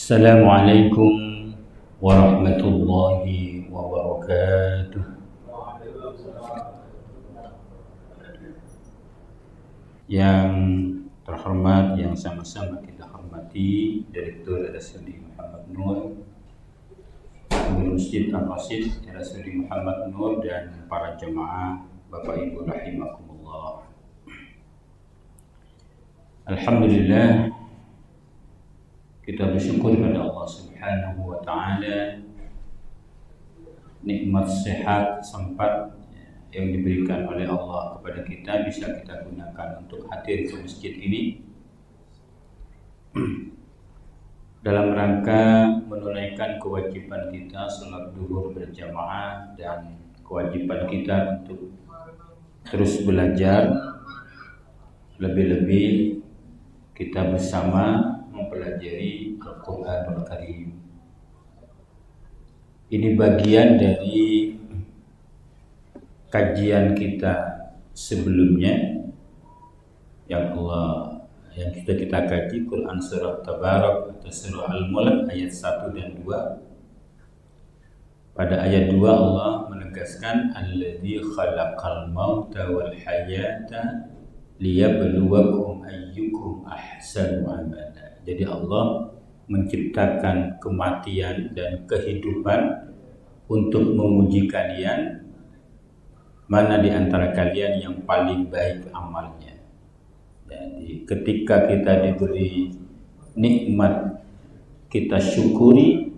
Assalamualaikum warahmatullahi wabarakatuh. Yang terhormat, yang sama-sama kita hormati, Direktur RSUD Muhammad Nur, Pengurus Masjid Al-Rasyid RSUD Muhammad Nur, dan para jemaah Bapak Ibu rahimakumullah. Alhamdulillah, kita bersyukur kepada Allah Subhanahu wa Ta'ala nikmat sehat sempat yang diberikan oleh Allah kepada kita bisa kita gunakan untuk hadir ke masjid ini dalam rangka menunaikan kewajiban kita salat zuhur berjamaah dan kewajiban kita untuk terus belajar, lebih-lebih kita bersama mempelajari Al-Quranul Karim. Ini bagian dari kajian kita sebelumnya yang sudah kita kaji, Quran surah Tabarak atau surah Al-Mulk ayat 1 dan 2. Pada ayat 2 Allah menegaskan alladzi khalaqal mauta wal hayata liyabluwakum ayyukum ahsanu amala. Jadi Allah menciptakan kematian dan kehidupan untuk menguji kalian mana di antara kalian yang paling baik amalnya. Jadi ketika kita diberi nikmat, kita syukuri.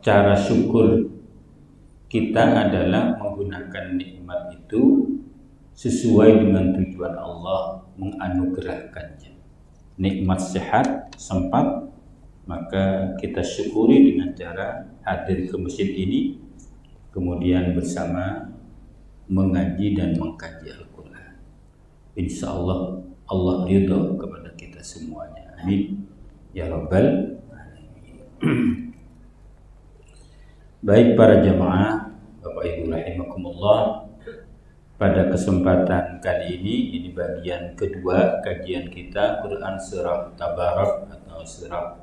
Cara syukur kita adalah menggunakan nikmat itu sesuai dengan tujuan Allah menganugerahkannya. Nikmat sehat sempat, maka kita syukuri dengan cara hadir ke masjid ini, kemudian bersama mengaji dan mengkaji Al-Quran. Insya Allah Allah ridha kepada kita semuanya. Amin ya rabbal alamin. Baik para jamaah Bapak Ibu rahimakumullah, pada kesempatan kali ini bagian kedua kajian kita Quran surah Tabarak atau surah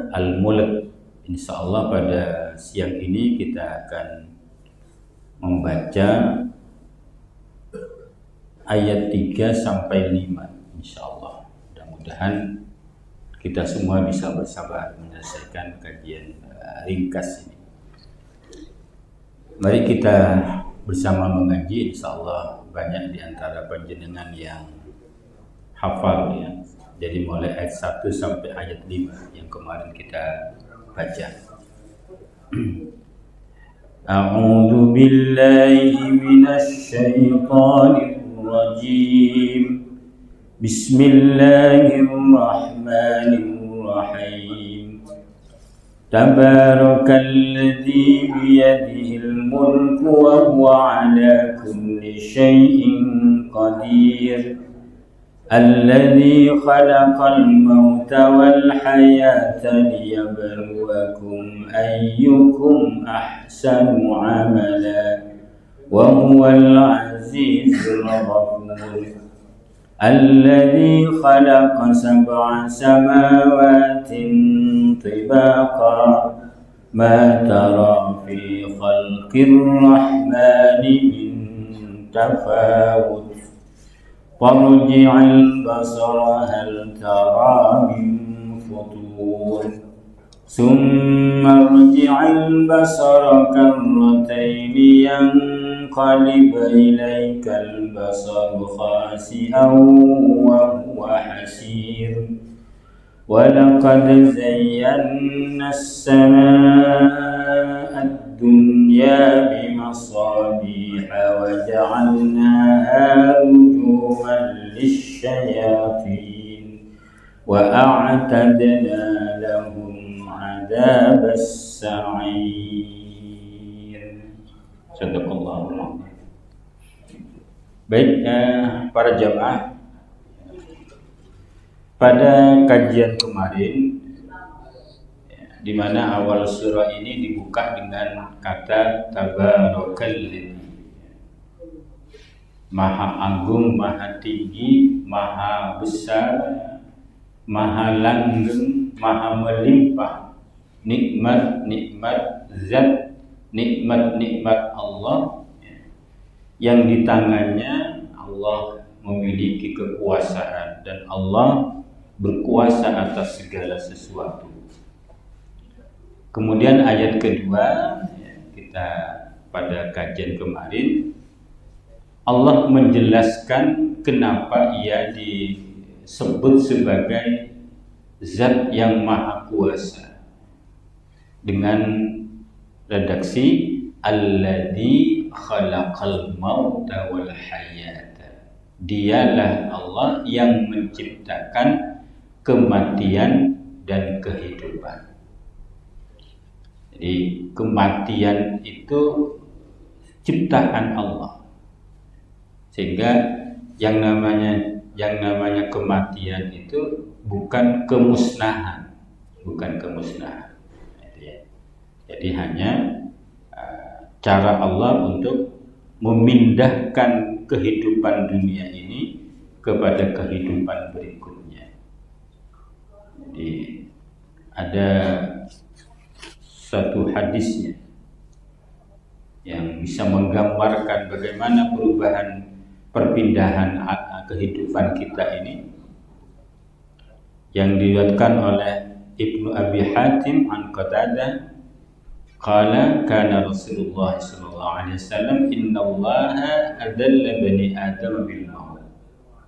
Al-Mulk. Insyaallah pada siang ini kita akan membaca ayat 3 sampai 5 insyaallah. Mudah-mudahan kita semua bisa bersabar menyelesaikan kajian ringkas ini. Mari kita bersama mengaji, insyaallah banyak di antara panjenengan yang hafal ya. Jadi mulai ayat 1 sampai ayat 5 yang kemarin kita baca. A'udzu billahi minasy syaithanir rajim. Bismillahirrahmanirrahim. Tabarakalladzi biyadihil mulku wa huwa ala kulli syai'in qadir. Alladzi khalaqal mauta wal hayata liyabluwakum ayyukum ahsanu amala wa huwal azizul ghafur. الذي خلق 7 سماوات طباقا ما ترى في خلق الرحمن من تفاوت فارجع البصر هل ترى من فطور ثم ارجع البصر كرتين ينقلب إليك البصر خاسئا وهو حسير ولقد زينا السماء الدنيا بمصابيح وجعلناها رجوما للشياطين وأعتدنا لهم عذاب السعير. Sadaqallahul adzim. Baik para jamaah, pada kajian kemarin di mana awal surah ini dibuka dengan kata Tabarakalladzi, Maha Agung, Maha Tinggi, Maha Besar, Maha Langgeng, Maha Melimpah nikmat zat, nikmat Allah yang di tangannya Allah memiliki kekuasaan dan Allah berkuasa atas segala sesuatu. Kemudian ayat kedua, kita pada kajian kemarin Allah menjelaskan kenapa ia disebut sebagai zat yang maha kuasa dengan redaksi alladzi khalaqal mauta wal hayata. Dialah Allah yang menciptakan kematian dan kehidupan. Jadi kematian itu ciptaan Allah. Sehingga yang namanya kematian itu bukan kemusnahan. Jadi hanya cara Allah untuk memindahkan kehidupan dunia ini kepada kehidupan berikutnya. Jadi ada satu hadisnya yang bisa menggambarkan bagaimana perpindahan kehidupan kita ini, yang diriwayatkan oleh Ibnu Abi Hatim an Qatadah qala kana Rasulullah sallallahu alaihi wasallam innallaha adalla bani Adam bil maut.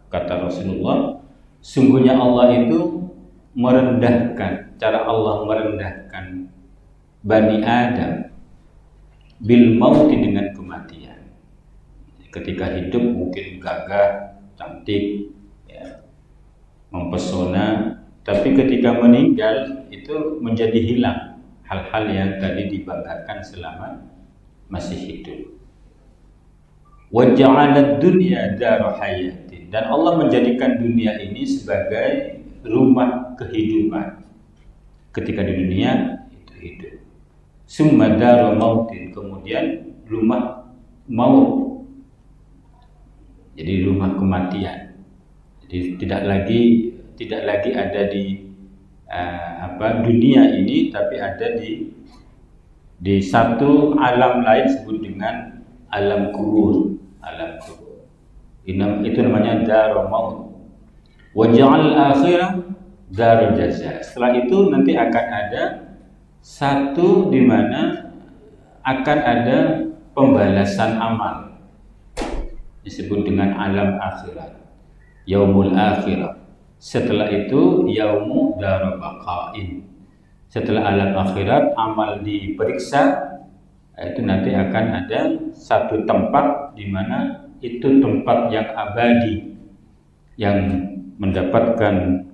Kata Rasulullah, sungguhnya Allah itu cara Allah merendahkan Bani Adam bil mauti dengan kematian. Ketika hidup mungkin gagah, cantik, ya, mempesona, tapi ketika meninggal itu menjadi hilang hal-hal yang tadi dibanggakan selama masih hidup. Wa ja'alad dunya dar hayatin, dan Allah menjadikan dunia ini sebagai rumah kehidupan. Ketika di dunia itu hidup. Summa daru mautin, kemudian rumah maut, jadi rumah kematian. Jadi tidak lagi ada di dunia ini, tapi ada di satu alam lain disebut dengan alam kubur. Itu namanya daru maut. Wa ja'al akhirah darul jaza. Setelah itu nanti akan ada satu di mana akan ada pembalasan amal, disebut dengan alam akhirat, yaumul akhirah. Setelah itu yaumu darabaqain. Setelah alam akhirat amal diperiksa, itu nanti akan ada satu tempat di mana itu tempat yang abadi, yang mendapatkan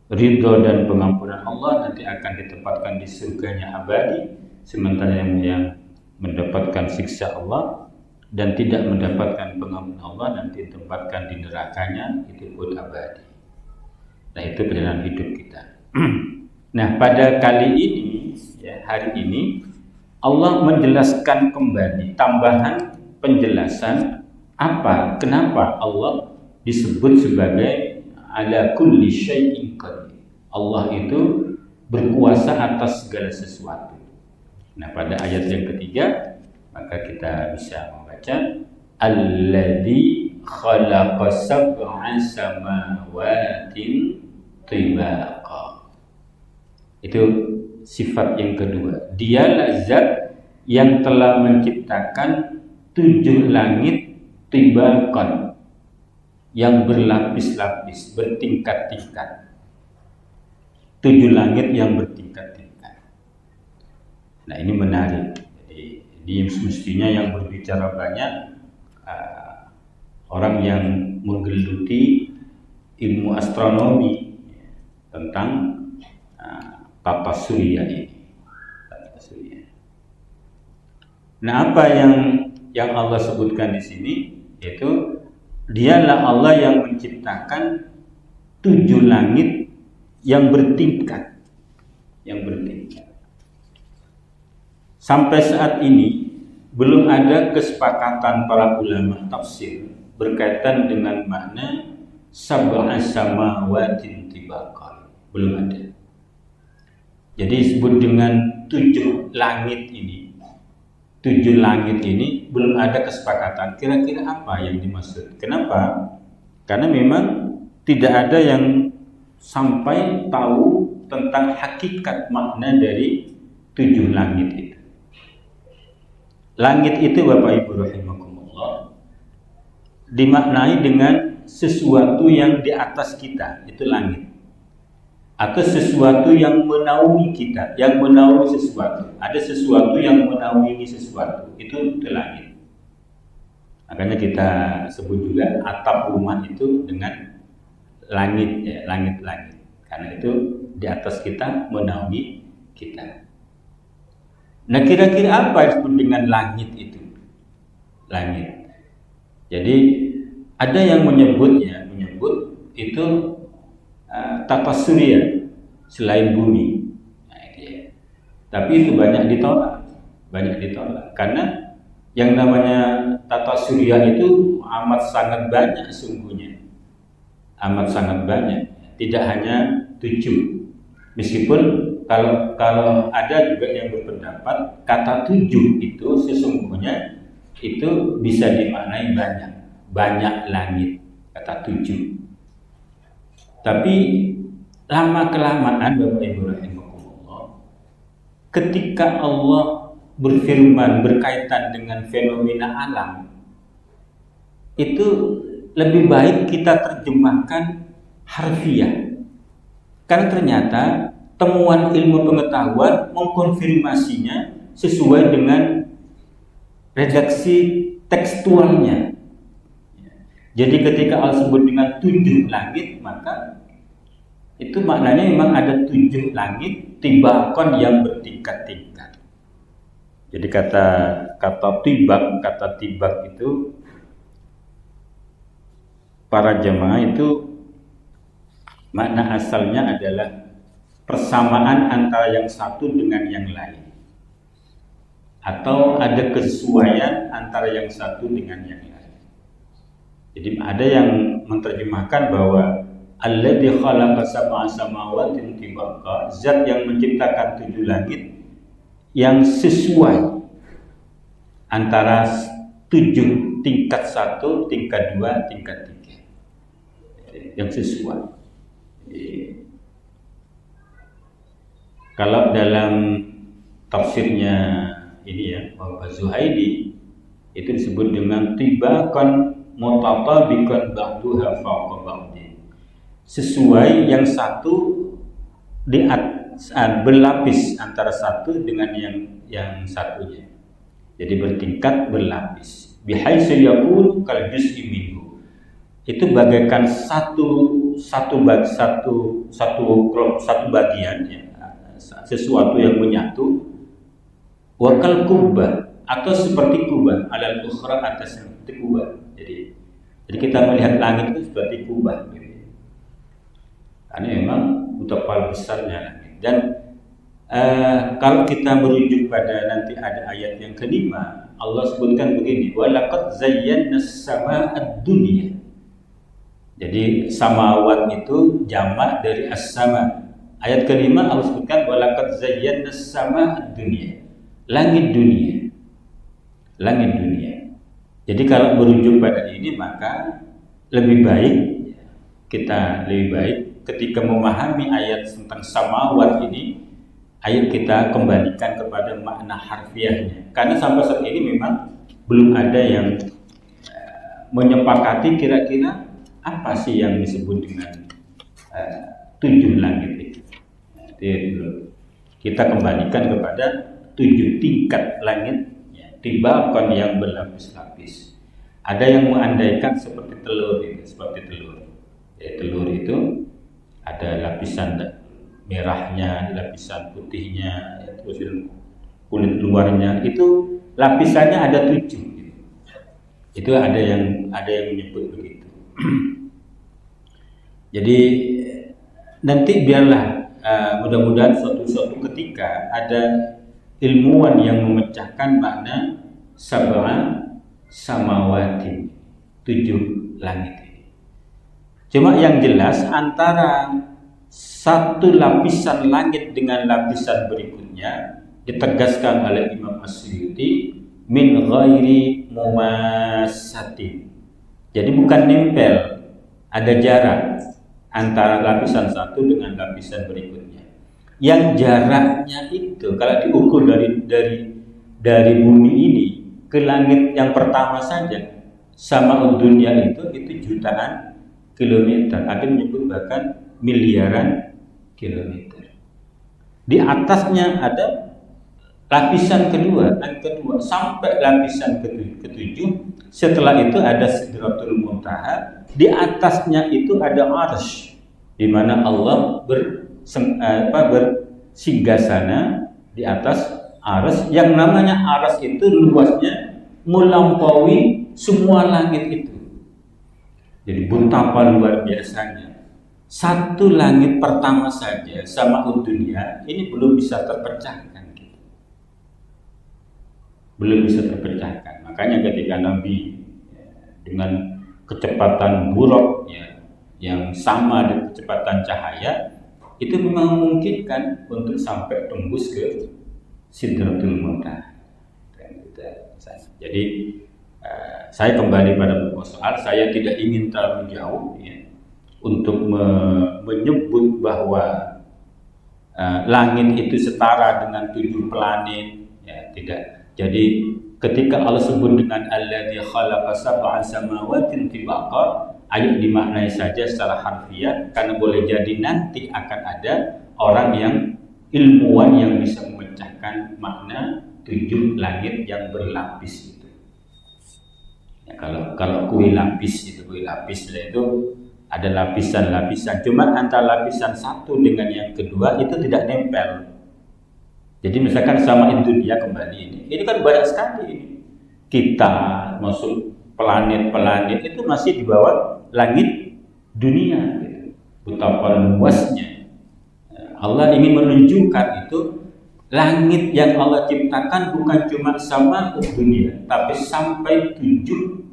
ridho dan pengampunan Allah, nanti akan ditempatkan di surganya abadi. Sementara yang mendapatkan siksa Allah dan tidak mendapatkan pengampunan Allah nanti ditempatkan di nerakanya, itu pun abadi. Nah, itu perjalanan hidup kita. Nah, pada kali ini, hari ini Allah menjelaskan kembali, tambahan penjelasan kenapa Allah disebut sebagai ala kulli syai'in qadir. Allah itu berkuasa atas segala sesuatu. Nah, pada ayat yang ketiga maka kita bisa membaca alladzi khalaqa sab'a samawatin tibaqa. Itu sifat yang kedua. Dialah zat yang telah menciptakan 7 langit tibaqan, yang berlapis-lapis, bertingkat-tingkat. 7 langit yang bertingkat-tingkat. Nah, ini menarik. Jadi semestinya yang berbicara banyak orang yang menggeluti ilmu astronomi tentang tata surya ini. Nah, apa yang Allah sebutkan di sini, yaitu dialah Allah yang menciptakan 7 langit yang bertingkat. Sampai saat ini belum ada kesepakatan para ulama tafsir berkaitan dengan makna sab'a samawatin tibaqan. Belum ada. Jadi disebut dengan 7 langit ini. 7 langit ini belum ada kesepakatan kira-kira apa yang dimaksud. Kenapa? Karena memang tidak ada yang sampai tahu tentang hakikat makna dari 7 langit itu. Langit itu Bapak Ibu rahimakumullah dimaknai dengan sesuatu yang di atas kita, itu langit. Atau sesuatu yang menaungi kita, yang menaungi sesuatu. Ada sesuatu yang menaungi sesuatu, itu langit. Makanya kita sebut juga atap rumah itu dengan langit, ya, langit-langit. Karena itu di atas kita, menaungi kita. Nah, kira-kira apa yang disebut dengan langit itu? Langit. Jadi ada yang menyebut itu tata surya selain bumi. Nah, ya. Tapi itu banyak ditolak. Karena yang namanya tata surya itu amat sangat banyak sungguhnya. Amat sangat banyak. Tidak hanya 7. Meskipun kalau ada juga yang berpendapat kata 7 itu sesungguhnya itu bisa dimaknai banyak langit, kata 7. Tapi lama kelamaan Bapak Ibu rahimakumullah, ketika Allah berfirman berkaitan dengan fenomena alam, itu lebih baik kita terjemahkan harfiah. Karena ternyata temuan ilmu pengetahuan mengkonfirmasinya sesuai dengan redaksi tekstualnya. Jadi ketika Allah sebut dengan 7 langit, maka itu maknanya memang ada 7 langit tibakon yang bertingkat-tingkat. Jadi kata tibak itu para jemaah itu makna asalnya adalah persamaan antara yang satu dengan yang lain, atau ada kesesuaian antara yang satu dengan yang lain. Jadi ada yang menerjemahkan bahwa alladzi khalaqa sab'a samawatin tibaqa, zat yang menciptakan 7 langit yang sesuai antara 7, tingkat 1, tingkat 2, tingkat 3, yang sesuai. Kalau dalam tafsirnya ini ya, Bapak Zuhaili, itu disebut dengan tibaqan mutatabiqan ba'duha fawqa ba'din. Sesuai, yang satu berlapis antara satu dengan yang satunya. Jadi bertingkat, berlapis. Bihaitsu yakunu kal juz'i minhu. Itu bagaikan satu bagian ya, sesuatu yang menyatu, wakal kubah, atau seperti kubah alal ukhra, atas seperti kubah. Jadi kita melihat langit itu seperti kubah gitu. Karena memang betapa besarnya langit. Dan kalau kita merujuk pada nanti ada ayat yang kelima, Allah sebutkan begini, walaqad zayyana as-samaa'a ad-dunya. Jadi samawat itu jamak dari as-sama. Ayat kelima Allah sebutkan walaqad zayyana as-samaa'a ad-dunya. Langit dunia. Jadi kalau merujuk pada ini, maka lebih baik ketika memahami ayat tentang samawat ini, ayo kita kembalikan kepada makna harfiahnya. Karena sampai saat ini memang belum ada yang menyepakati kira-kira apa sih yang disebut dengan 7 langit itu. Jadi kita kembalikan kepada 7 tingkat langit, ya, tibakon yang berlapis-lapis. Ada yang mengandaikan seperti telur. Ya, telur itu ada lapisan merahnya, lapisan putihnya, ya, terus kulit luarnya itu lapisannya ada 7. Gitu. Itu ada yang menyebut begitu. Jadi nanti biarlah mudah-mudahan suatu ketika ada ilmuwan yang memecahkan makna sab'a samawati, 7 langit ini. Cuma yang jelas antara satu lapisan langit dengan lapisan berikutnya, ditegaskan oleh Imam As-Suyuti, min ghairi mumassatin. Jadi bukan nempel, ada jarak antara lapisan satu dengan lapisan berikutnya. Yang jaraknya itu kalau diukur dari bumi ini ke langit yang pertama saja, sama dunia itu jutaan kilometer. Ada menyebut bahkan miliaran kilometer. Di atasnya ada lapisan kedua, sampai lapisan ketujuh. Setelah itu ada Sidratul Muntaha. Di atasnya itu ada Arsy, di mana Allah bersinggasana di atas Arsy. Yang namanya Arsy itu luasnya melampaui semua langit itu. Jadi betapa luar biasanya. Satu langit pertama saja sama dunia ini belum bisa terpecahkan. Belum bisa terpecahkan. Makanya ketika Nabi dengan kecepatan buruk yang sama dengan kecepatan cahaya, itu memang memungkinkan untuk sampai tembus ke Sidratul Muntaha. Jadi saya kembali pada pokok soal, saya tidak ingin terlalu jauh untuk menyebut bahwa langit itu setara dengan 7 planet, tidak. Jadi ketika Allah sebut dengan alladzi khalaqa sab'a samawatin tibaqa, ayat dimaknai saja secara harfiah, karena boleh jadi nanti akan ada orang yang ilmuwan yang bisa memecahkan makna 7 langit yang berlapis itu. Kalau kue lapis itu ada lapisan-lapisan. Cuma antara lapisan satu dengan yang kedua itu tidak nempel. Jadi misalkan sama dunia kembali ini kan banyak sekali ini. Kita masuk planet-planet itu masih di bawah langit dunia. Betapa luasnya. Allah ingin menunjukkan itu langit yang Allah ciptakan bukan cuma sama dunia, tapi sampai 7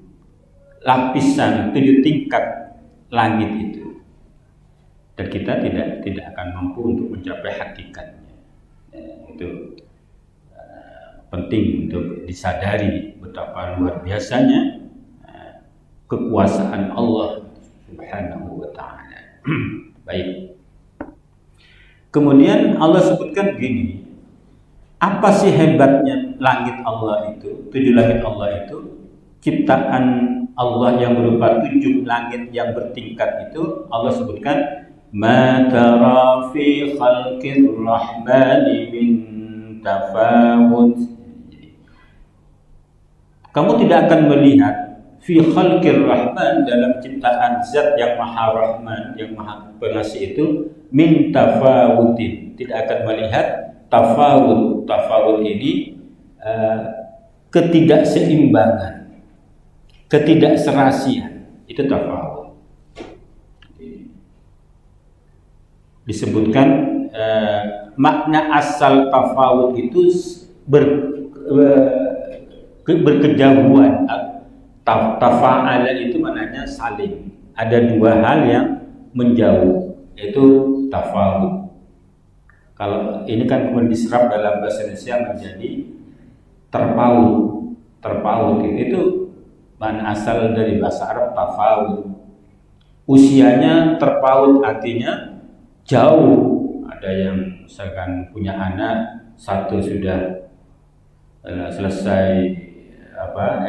lapisan, 7 tingkat langit itu. Dan kita tidak akan mampu untuk mencapai hakikatnya. Itu penting untuk disadari betapa luar biasanya kekuasaan Allah Subhanahu wa ta'ala. Baik. Kemudian Allah sebutkan begini, apa sih hebatnya langit Allah itu, 7 langit Allah itu, ciptaan Allah yang berupa 7 langit yang bertingkat itu. Allah sebutkan ma tara fi khalqir rahmani min tafawut. Kamu tidak akan melihat fi khalqir rahman, dalam ciptaan zat yang maha rahman, yang maha pengasih itu, min tafawutin, tidak akan melihat tafawut. Tafawut ini ketidakseimbangan, ketidakserasian, itu tafawut. Disebutkan makna asal tafawut itu berkejauhan. Tafa'ala itu maknanya saling. Ada 2 hal yang menjauh, yaitu tafawut. Kalau ini kan kemudian diserap dalam bahasa Indonesia menjadi terpaut. Terpaut itu makna asal dari bahasa Arab tafawut. Usianya terpaut artinya jauh. Ada yang misalkan punya anak, satu sudah selesai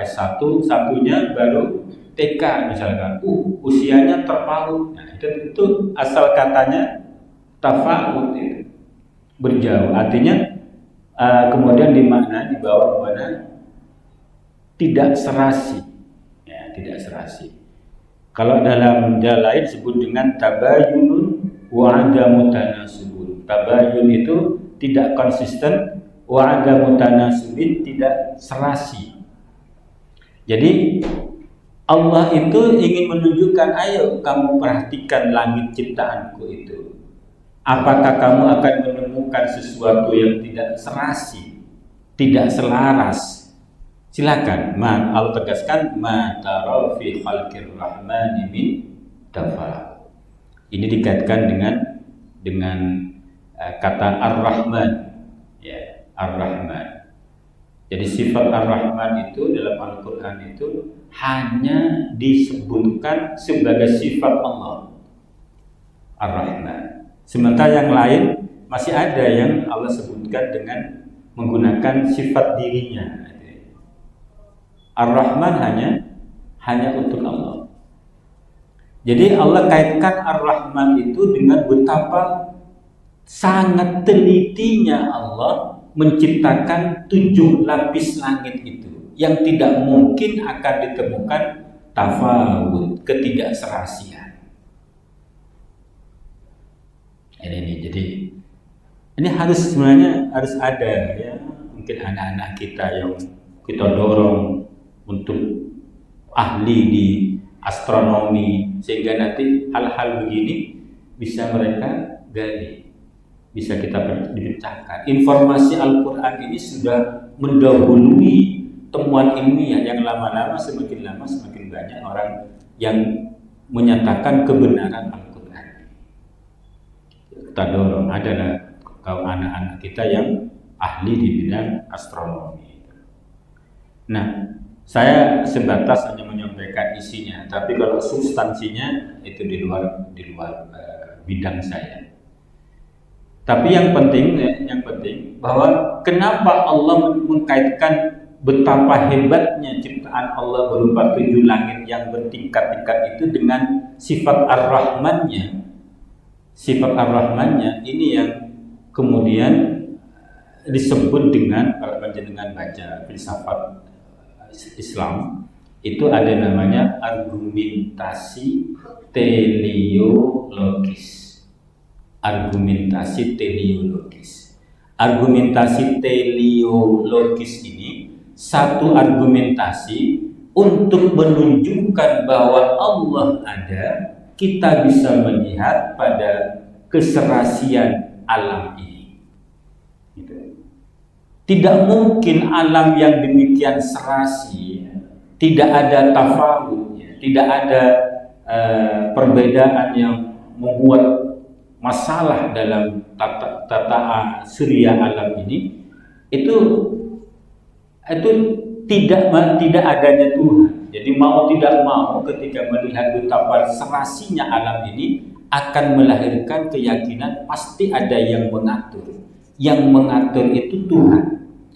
S1, satunya baru TK misalkan, usianya terpaut. Nah, itu asal katanya tafawut, itu berjauh. Artinya kemudian dimakna dibawa kepada tidak serasi, tidak serasi. Kalau dalam jalan lain disebut dengan tabayunun wa adamu tanasubun. Tabayun itu tidak konsisten, wa adamu tanasubin tidak serasi. Jadi Allah itu ingin menunjukkan, ayo kamu perhatikan langit ciptaanku itu. Apakah kamu akan menemukan sesuatu yang tidak serasi, tidak selaras? Silakan. Allah tegaskan, ma tara fi khalqir rahmani min tafawut. Ini dikaitkan dengan dengan kata Ar-Rahman, ya, Ar-Rahman. Jadi sifat Ar-Rahman itu dalam Al-Quran itu hanya disebutkan sebagai sifat Allah, Ar-Rahman. Sementara yang lain masih ada yang Allah sebutkan dengan menggunakan sifat dirinya. Ar-Rahman hanya untuk Allah. Jadi Allah kaitkan Ar-Rahman itu dengan betapa sangat telitinya Allah menciptakan 7 lapis langit itu, yang tidak mungkin akan ditemukan tafawut, ketidakserasian. Ini jadi ini sebenarnya harus ada, ya, mungkin anak-anak kita yang kita dorong untuk ahli di astronomi, sehingga nanti hal-hal begini bisa mereka gali, bisa kita dibacakan. Informasi Al-Quran ini sudah mendahului temuan ilmiah yang lama-lama semakin banyak orang yang menyatakan kebenaran Al-Quran. Kita dorong adalah kaum anak-anak kita yang ahli di bidang astronomi. Nah, saya sebatas hanya menyampaikan isinya, tapi kalau substansinya itu di luar bidang saya. Tapi yang penting bahwa kenapa Allah mengkaitkan betapa hebatnya ciptaan Allah berupa 7 langit yang bertingkat-tingkat itu dengan sifat Ar-Rahmannya. Sifat Ar-Rahmannya ini yang kemudian disebut dengan, kalau panjenengan baca filsafat Islam, itu ada namanya argumentasi teleologis. Argumentasi teleologis. Argumentasi teleologis ini satu argumentasi untuk menunjukkan bahwa Allah ada. Kita bisa melihat pada keserasian alam ini. Tidak mungkin alam yang demikian serasi, tidak ada tafawut, tidak ada perbedaan yang membuat masalah dalam tata surya alam ini, itu tidak adanya Tuhan. Jadi mau tidak mau ketika melihat betapa serasinya alam ini akan melahirkan keyakinan pasti ada yang mengatur. Yang mengatur itu Tuhan.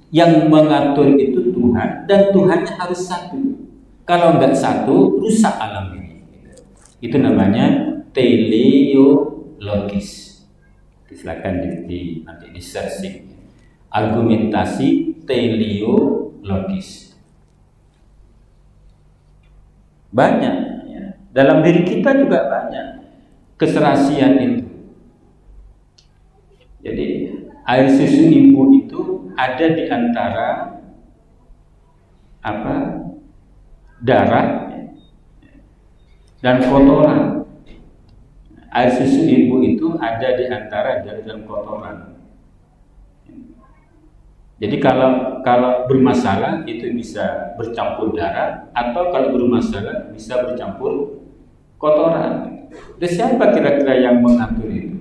Yang mengatur itu Tuhan, dan Tuhannya harus satu. Kalau enggak satu, rusak alam ini. Itu namanya teleologis. Silakan nanti di searching. Argumentasi teleologis. Banyak, ya. Dalam diri kita juga banyak keserasian itu. Jadi air susu ibu itu ada di antara darah dan kotoran. Air susu ibu itu ada di antara darah dan kotoran. Jadi kalau bermasalah itu bisa bercampur darah, atau kalau bermasalah bisa bercampur kotoran. Dan siapa kira-kira yang mengatur itu?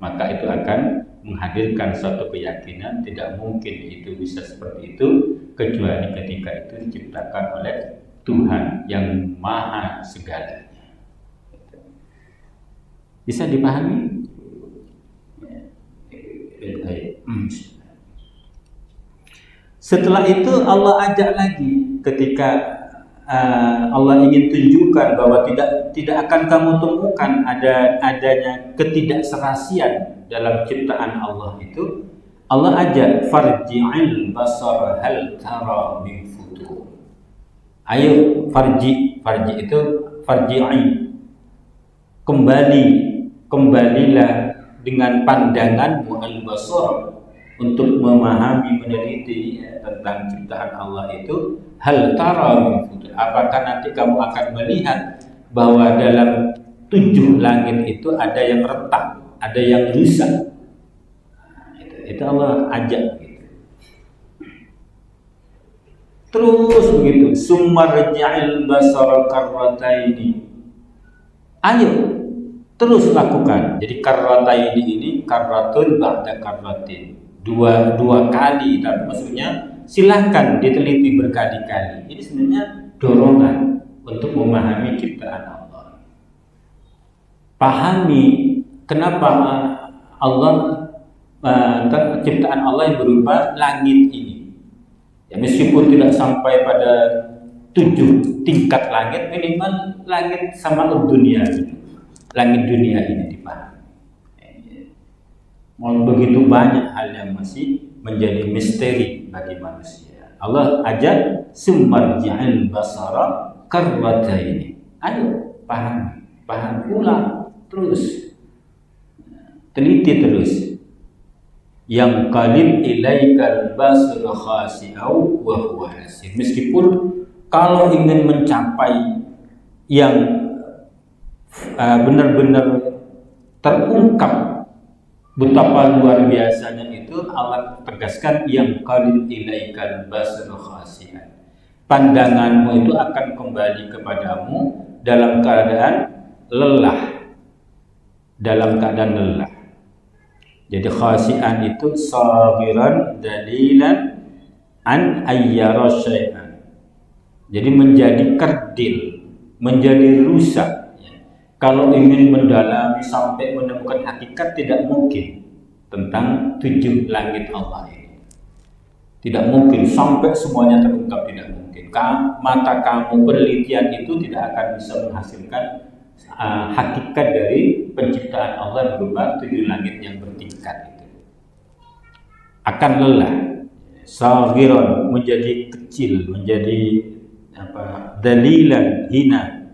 Maka itu akan menghadirkan suatu keyakinan tidak mungkin itu bisa seperti itu kecuali ketika itu diciptakan oleh Tuhan yang maha segalanya. Bisa dipahami? Setelah itu Allah ajak lagi ketika Allah ingin tunjukkan bahwa tidak akan kamu temukan adanya ketidakserasian dalam ciptaan Allah itu. Allah ajak farji'il basar hal tara min futur. Ayo farji itu farji'i, kembalilah dengan pandanganmu al-basar untuk memahami, meneliti tentang ciptaan Allah itu. Hal tara min futur, apakah nanti kamu akan melihat bahwa dalam 7 langit itu ada yang retak, ada yang rusak. Itu Allah ajak gitu. Terus begitu, summa raja'il basara karrataini. Ayo terus lakukan. Jadi karrataini ini karratun ba'da karratin, dua kali, tapi maksudnya silahkan diteliti berkali-kali. Ini sebenarnya dorongan untuk memahami ciptaan Allah. Pahami kenapa Allah ciptaan Allah yang berupa langit ini. Ya, meskipun tidak sampai pada 7 tingkat langit, minimal langit sama dunia, langit dunia ini dipahami. Begitu banyak hal yang masih menjadi misteri bagi manusia. Allah ajak sumarji'al basara karrataini. Ayo paham ulang terus, teliti terus. Yang qalib ilaikal basar khasi'au wa huwa hasir. Meskipun kalau ingin mencapai yang benar-benar terungkap betapa luar biasanya itu, Allah tegaskan yang qalib ilaikal basar khasi'an. Pandanganmu itu akan kembali kepadamu dalam keadaan lelah. Jadi khasi'an itu sagiran dalilan an ayyara syai'an. Jadi menjadi kerdil, menjadi rusak. Kalau ingin mendalami sampai menemukan hakikat, tidak mungkin tentang 7 langit Allah ini. Tidak mungkin sampai semuanya terungkap, tidak mungkin. Mata kamu penelitian itu tidak akan bisa menghasilkan hakikat dari penciptaan Allah berupa 7 langit yang bertingkat itu. Akan lelah, saghiran menjadi kecil, menjadi dalilan hina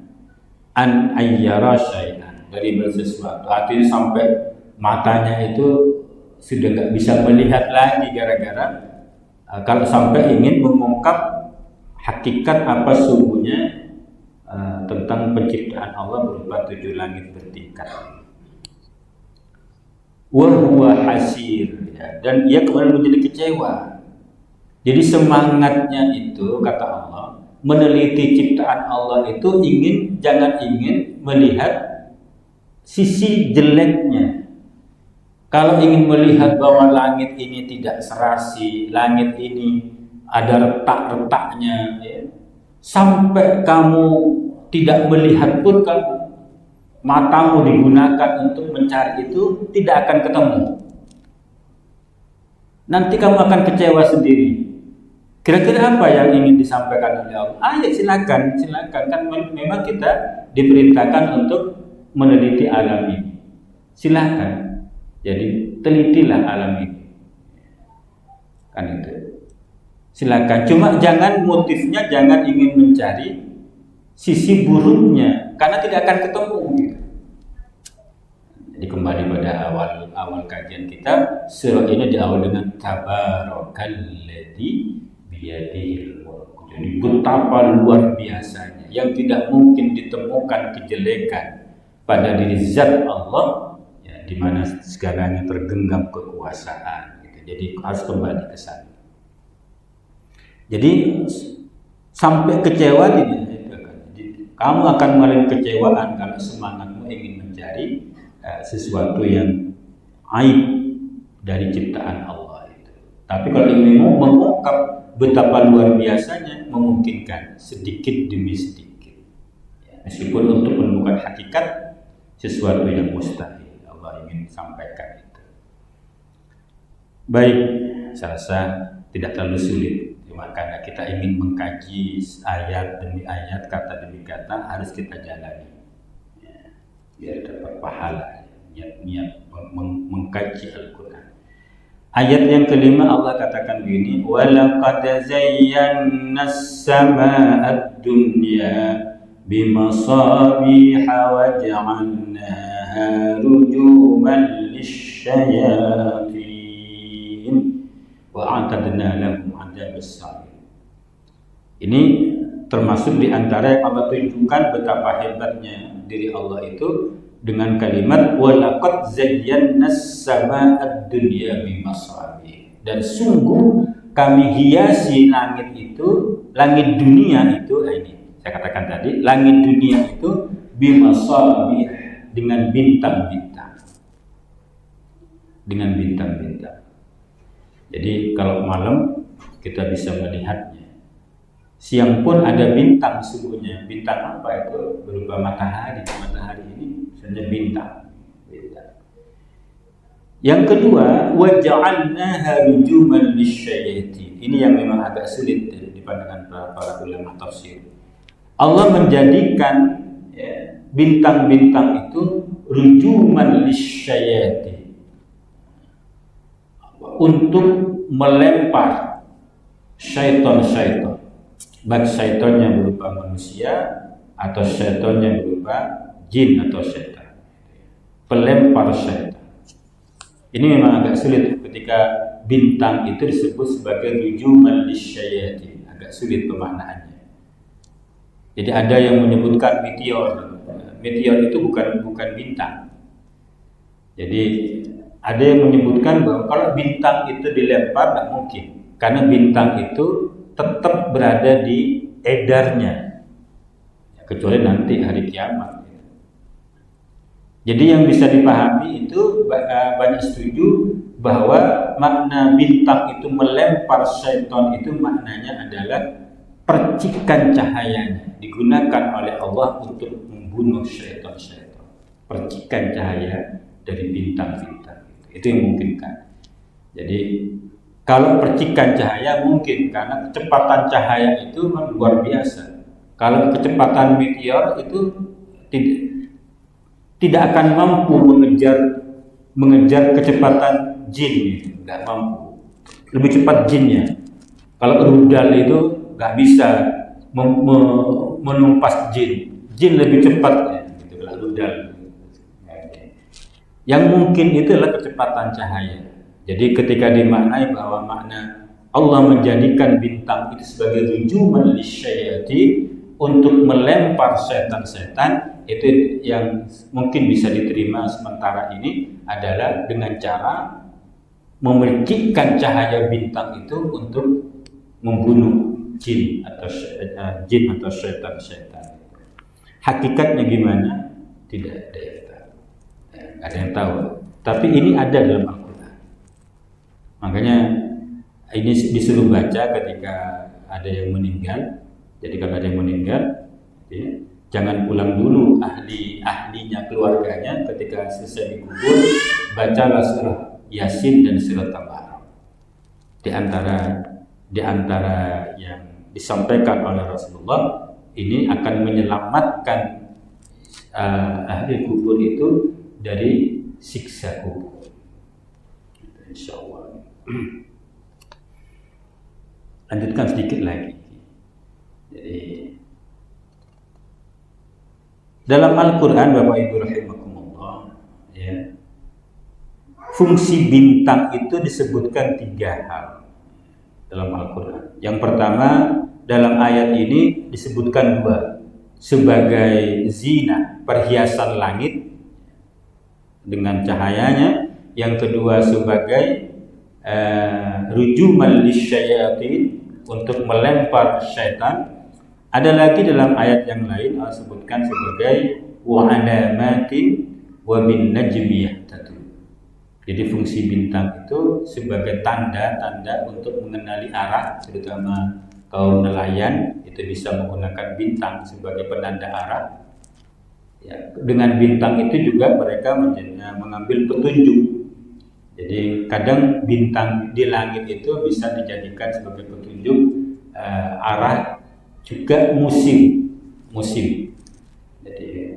an ayyara syai'an, dari sesuatu. Artinya sampai matanya itu sudah nggak bisa melihat lagi gara-gara kalau sampai ingin mengungkap hakikat apa sungguhnya tentang penciptaan Allah berupa 7 langit bertingkat. Wa huwa hasir, dan ia kemudian menjadi kecewa. Jadi semangatnya itu, kata Allah, meneliti ciptaan Allah itu jangan ingin melihat sisi jeleknya. Kalau ingin melihat bahwa langit ini tidak serasi, langit ini ada retak-retaknya, ya, sampai kamu tidak melihat pun, matamu digunakan untuk mencari itu, tidak akan ketemu. Nanti kamu akan kecewa sendiri. Kira-kira apa yang ingin disampaikan oleh Allah? Ayo silakan. Kan memang kita diperintahkan untuk meneliti alam ini. Silakan. Jadi telitilah alam ini. Kan itu. Silakan. Cuma jangan motifnya, jangan ingin mencari sisi buruknya, karena tidak akan ketemu. Jadi kembali pada awal kajian kita, surah ini diawali dengan tabarakalladzi biyadihil mulk. Jadi betapa luar biasanya, yang tidak mungkin ditemukan kejelekan pada diri zat Allah, ya, di mana segalanya tergenggam kekuasaan. Jadi harus kembali ke sana. Jadi sampai kecewa tidak. Kamu akan mengalami kecewaan kalau semangatmu ingin mencari sesuatu yang aib dari ciptaan Allah itu. Tapi kalau ingin mengungkap betapa luar biasanya, memungkinkan sedikit demi sedikit. Ya, meskipun untuk menemukan hakikat sesuatu yang mustahil, Allah ingin sampaikan itu. Baik, saya rasa tidak terlalu sulit. Karena kita ingin mengkaji ayat demi ayat, kata demi kata, harus kita jalani, ya, biar dapat pahala, niat mengkaji Al-Quran. Ayat yang kelima Allah katakan begini, walaqad zayyana as-samaa'a ad-dunya bimasabiha wa ja'alnaha rujuman lisyayatin wa a'tadna lahum 'adzabas sa'ir. Ini termasuk di antara yang Allah tunjukkan betapa hebatnya diri Allah itu dengan kalimat walaqad zayyana as-samaa'a ad-dunya bimasabih. Dan sungguh kami hiasi langit itu, langit dunia itu, ini saya katakan tadi, langit dunia itu bimasabih, dengan bintang-bintang. Dengan bintang-bintang. Jadi kalau malam kita bisa melihatnya. Siang pun ada bintang sesungguhnya. Bintang apa itu? Berupa matahari. Matahari ini misalnya bintang. Yang kedua, waja'alnaha rujuman lisyayatin. Ini yang memang agak sulit di pandangan para ulama tafsir. Allah menjadikan bintang-bintang itu rujuman lisyayatin, untuk melempar syaitan-syaitan, baik syaitan yang berupa manusia atau syaitan yang berupa jin atau syaitan, pelempar syaitan. Ini memang agak sulit ketika bintang itu disebut sebagai rujuman lisyayatin, agak sulit pemaknaannya. Jadi ada yang menyebutkan meteor. Meteor itu bukan bintang. Jadi ada yang menyebutkan bahwa kalau bintang itu dilempar tidak mungkin, karena bintang itu tetap berada di edarnya, kecuali nanti hari kiamat. Jadi yang bisa dipahami itu banyak setuju bahwa makna bintang itu melempar syaitan itu maknanya adalah percikan cahayanya digunakan oleh Allah untuk membunuh syaitan-syaitan. Percikan cahaya dari bintang-bintang itu yang memungkinkan. Jadi kalau percikan cahaya mungkin karena kecepatan cahaya itu luar biasa. Kalau kecepatan meteor itu tidak akan mampu mengejar kecepatan jin, nggak mampu. Lebih cepat jinnya. Kalau rudal itu nggak bisa menumpas jin. Jin lebih cepat ya, gitu kalau rudal. Yang mungkin itu adalah kecepatan cahaya. Jadi ketika dimaknai bahwa makna Allah menjadikan bintang itu sebagai rujuman lisyayati untuk melempar setan-setan, itu yang mungkin bisa diterima sementara ini adalah dengan cara memercikkan cahaya bintang itu untuk membunuh jin atau setan-setan. Hakikatnya gimana? Tidak ada yang tahu. Ada yang tahu. Tapi ini ada dalam Al-Quran. Makanya ini disuruh baca ketika ada yang meninggal. Jadi kalau ada yang meninggal, ya, jangan pulang dulu, ahlinya keluarganya ketika selesai dikubur, bacalah surah Yasin dan surah Tabarak. Di antara yang disampaikan oleh Rasulullah, ini akan menyelamatkan ahli kubur itu dari siksa kubur. Insyaallah. Lanjutkan sedikit lagi. Jadi dalam Al-Quran, Bapak Ibu rahimakumullah, ya, fungsi bintang itu disebutkan 3 hal dalam Al-Quran. Yang pertama, dalam ayat ini disebutkan 2, sebagai zina, perhiasan langit dengan cahayanya. Yang kedua sebagai rujuman lisyayatin, untuk melempar syaitan. Ada lagi dalam ayat yang lain Allah sebutkan sebagai wa alamatin wa bin najmi yahtadun. Jadi fungsi bintang itu sebagai tanda-tanda untuk mengenali arah, terutama kaum nelayan itu bisa menggunakan bintang sebagai penanda arah. Ya, dengan bintang itu juga mereka mengambil petunjuk. Jadi kadang bintang di langit itu bisa dijadikan sebagai petunjuk arah, juga musim. Jadi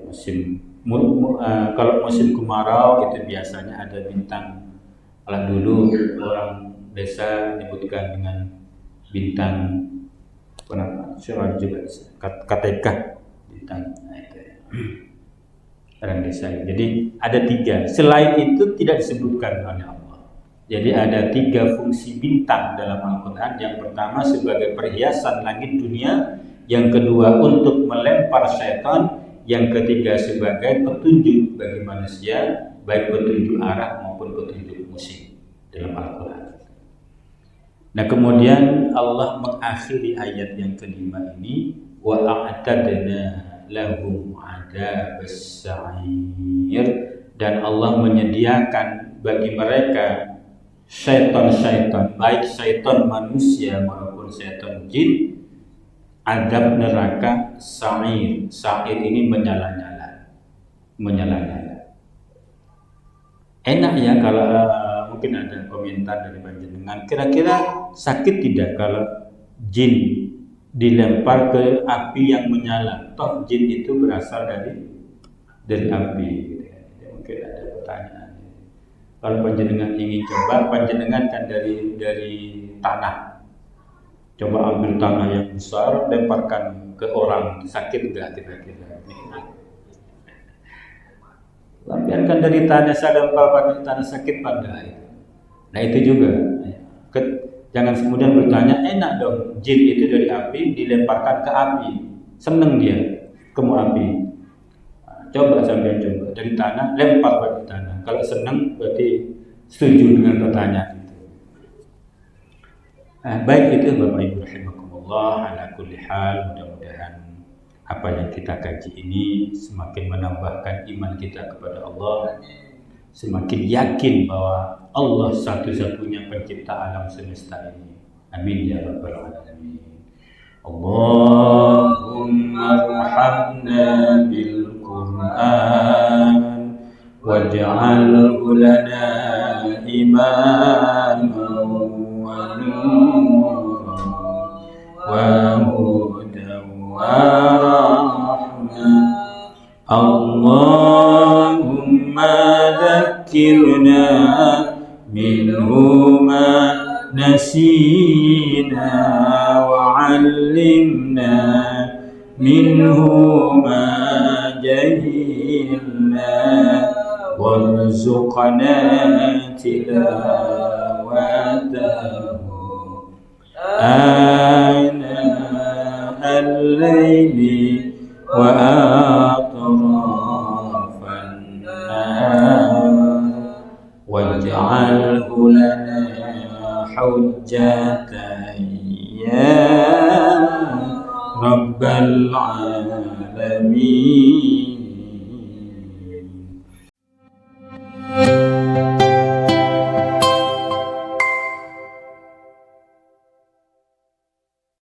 kalau musim kemarau itu biasanya ada bintang. Kalau dulu orang desa menyebutkan dengan bintang juga KTK bintang orang desa. Jadi ada 3. Selain itu tidak disebutkan oleh Allah. Jadi ada 3 fungsi bintang dalam Al-Quran. Yang pertama sebagai perhiasan langit dunia, yang kedua untuk melempar syaitan, yang ketiga sebagai petunjuk bagi manusia, baik petunjuk arah maupun petunjuk musim dalam Al-Quran. Nah kemudian Allah mengakhiri ayat yang kelima ini, wa a'tadna lahum adzabas sa'ir, dan Allah menyediakan bagi mereka syaitan-syaitan, baik syaitan manusia maupun syaitan jin, azab neraka sa'ir. Sa'ir ini menyala-nyala. Enak ya kalau mungkin ada komentar dari panjenengan, kira-kira sakit tidak kalau jin dilempar ke api yang menyala? Toh jin itu berasal dari api gitu ya. Mungkin ada pertanyaan. Kalau panjenengan ingin coba, panjenengan kan dari tanah. Coba ambil tanah yang besar, lemparkan ke orang, sakit enggak kira-kira? Lampiankan dari tanah, saya lempar pada tanah, sakit pada itu. Nah itu juga. Jangan kemudian bertanya, enak dong, jin itu dari api dilemparkan ke api, seneng dia kemu api. Coba sampai coba dari tanah, lempar pada tanah. Kalau seneng berarti setuju dengan pertanyaan itu. Baik itu Bapak Ibu rahimakumullah, ala kulli hal, mudah-mudahan apa yang kita kaji ini semakin menambahkan iman kita kepada Allah, semakin yakin bahwa Allah satu-satunya pencipta alam semesta ini. Amin ya rabbal alamin. Allahumma arhamna bil Qur'an waj'alhu lana imaman wa nuran wa hudan wa Allahumma dhakkirna minhu ma nasina wa 'allimna minhu ma jahilna warzuqna tilawatahu ana al-layli wa atrafan nahar waj'alhu lana hujjatan ya rabbal alamin.